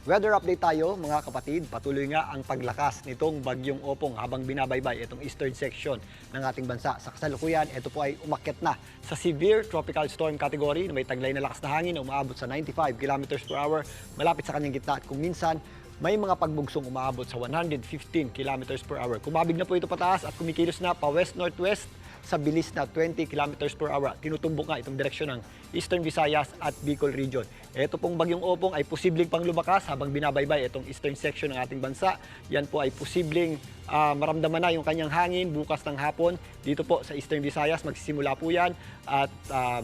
Weather update tayo mga kapatid. Patuloy nga ang paglakas nitong bagyong Opong habang binabaybay itong eastern section ng ating bansa. Sa kasalukuyan, ito po ay umakyat na sa severe tropical storm category na may taglay na lakas na hangin na umaabot sa 95 kilometers per hour malapit sa kanyang gitna at kung minsan may mga pagbugsong umaabot sa 115 kilometers per hour. Kumabig na po ito pataas at kumikilos na pa west-northwest sa bilis na 20 kilometers per hour. Tinutumbok nga itong direksyon ng Eastern Visayas at Bicol region. Ito pong bagyong Opong ay posibleng pang lumakas habang binabaybay itong eastern section ng ating bansa. Yan po ay posibleng maramdaman na yung kanyang hangin bukas ng hapon. Dito po sa Eastern Visayas magsisimula po yan at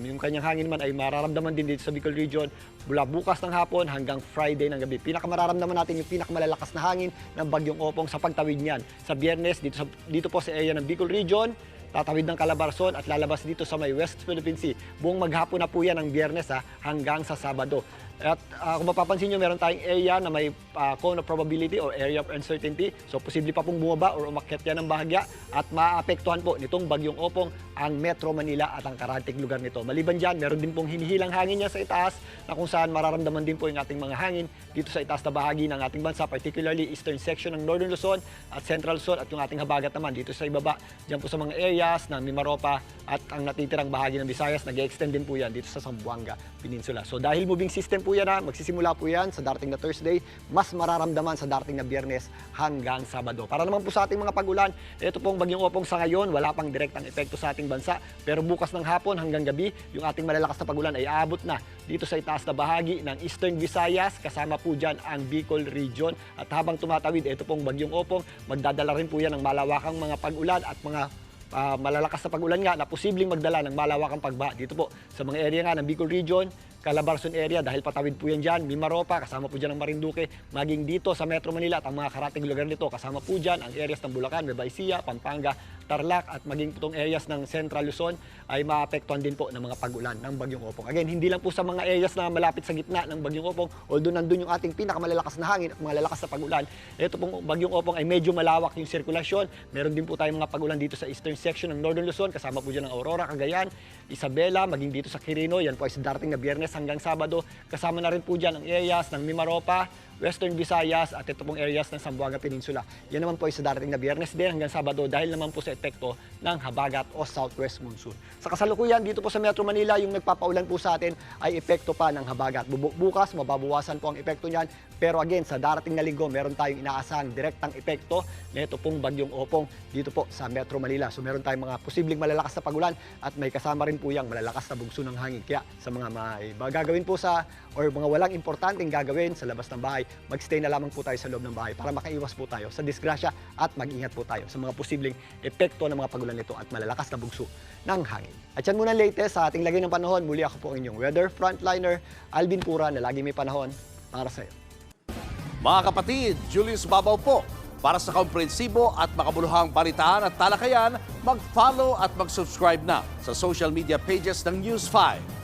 yung kanyang hangin man ay mararamdaman din dito sa Bicol region mula bukas ng hapon hanggang Friday ng gabi. Pinakamararamdaman natin yung pinakamalalakas na hangin ng bagyong Opong sa pagtawid niyan. Sa Biyernes dito po sa area ng Bicol region, tatawid ng Calabarzon at lalabas dito sa may West Philippine Sea. Buong maghapon na po yan ng Biyernes hanggang sa Sabado. At kung mapapansin nyo, meron tayong area na may cone of probability or area of uncertainty. So, posible pa pong bumaba or umakyat yan ng bahagya at maapektuhan po nitong bagyong Opong ang Metro Manila at ang karatig lugar nito. Maliban dyan, meron din pong hinihilang hangin niya sa itaas na kung saan mararamdaman din po yung ating mga hangin dito sa itaas na bahagi ng ating bansa, particularly eastern section ng Northern Luzon at Central Luzon at yung ating habagat naman dito sa ibaba. Diyan po sa mga areas ng Mimaropa at ang natitirang bahagi ng Visayas, nag-extend din po yan dito sa Zamboanga Peninsula. So, dahil moving system po yan magsisimula po yan sa darating na Thursday, mas mararamdaman sa darating na Biyernes hanggang Sabado. Para naman po sa ating mga pag-ulan, ito pong bagyong Opong sa ngayon, wala pang direktang epekto sa ating bansa, pero bukas ng hapon hanggang gabi, yung ating malalakas na pag-ulan ay aabot na dito sa itaas na bahagi ng Eastern Visayas, kasama po dyan ang Bicol region. At habang tumatawid, ito pong bagyong Opong, magdadala rin po yan ng malawakang mga pag-ulan at mga malalakas na pag-ulan nga na posibleng magdala ng malawakang pagbaha dito po sa mga area nga ng Bicol region, Calabarzon area dahil patawid po yan dyan, Mimaropa, kasama po dyan ang Marinduque, maging dito sa Metro Manila at ang mga karating lugar nito, kasama po dyan ang areas ng Bulacan, Nueva Ecija, Pampanga, Tarlac at maging itong areas ng Central Luzon ay maapektuhan din po ng mga pag-ulan ng bagyong Opong. Again, hindi lang po sa mga areas na malapit sa gitna ng bagyong Opong, although nandun yung ating pinakamalalakas na hangin at mga lalakas na pag-ulan, ito pong bagyong Opong ay medyo malawak yung sirkulasyon. Meron din po tayong mga pag-ulan dito sa eastern section ng Northern Luzon, kasama po dyan ang Aurora, Cagayan, Isabela, maging dito sa Quirino, yan po ay sa darating na Biyernes hanggang Sabado. Kasama na rin po dyan ang areas ng Mimaropa, Western Visayas at ito pong areas ng Zamboanga Peninsula. Yan naman po ay sa darating na Biyernes din hanggang Sabado dahil naman po sa epekto ng habagat o southwest monsoon. Sa kasalukuyan, dito po sa Metro Manila, yung nagpapaulan po sa atin ay epekto pa ng habagat. Bukas, mababawasan po ang epekto niyan. Pero again, sa darating na linggo, meron tayong inaasahang direktang epekto na ito pong bagyong Opong dito po sa Metro Manila. So meron tayong mga posibleng malalakas na pagulan at may kasama rin po yung malalakas na bugso ng hangin. Kaya sa mga gagawin po or mga walang importanteng gagawin sa labas ng bahay, magstay na lamang po tayo sa loob ng bahay para makaiwas po tayo sa disgrasya at mag-ingat po tayo sa mga posibleng epekto ng mga pagulan nito at malalakas na bugso ng hangin. At yan muna latest sa ating lagay ng panahon. Muli ako po ang inyong weather frontliner, Alvin Pura, na lagi may panahon para sa iyo. Mga kapatid, Julius Babaw po. Para sa komprehensibo at makabuluhang balitaan at talakayan, mag-follow at mag-subscribe na sa social media pages ng News 5.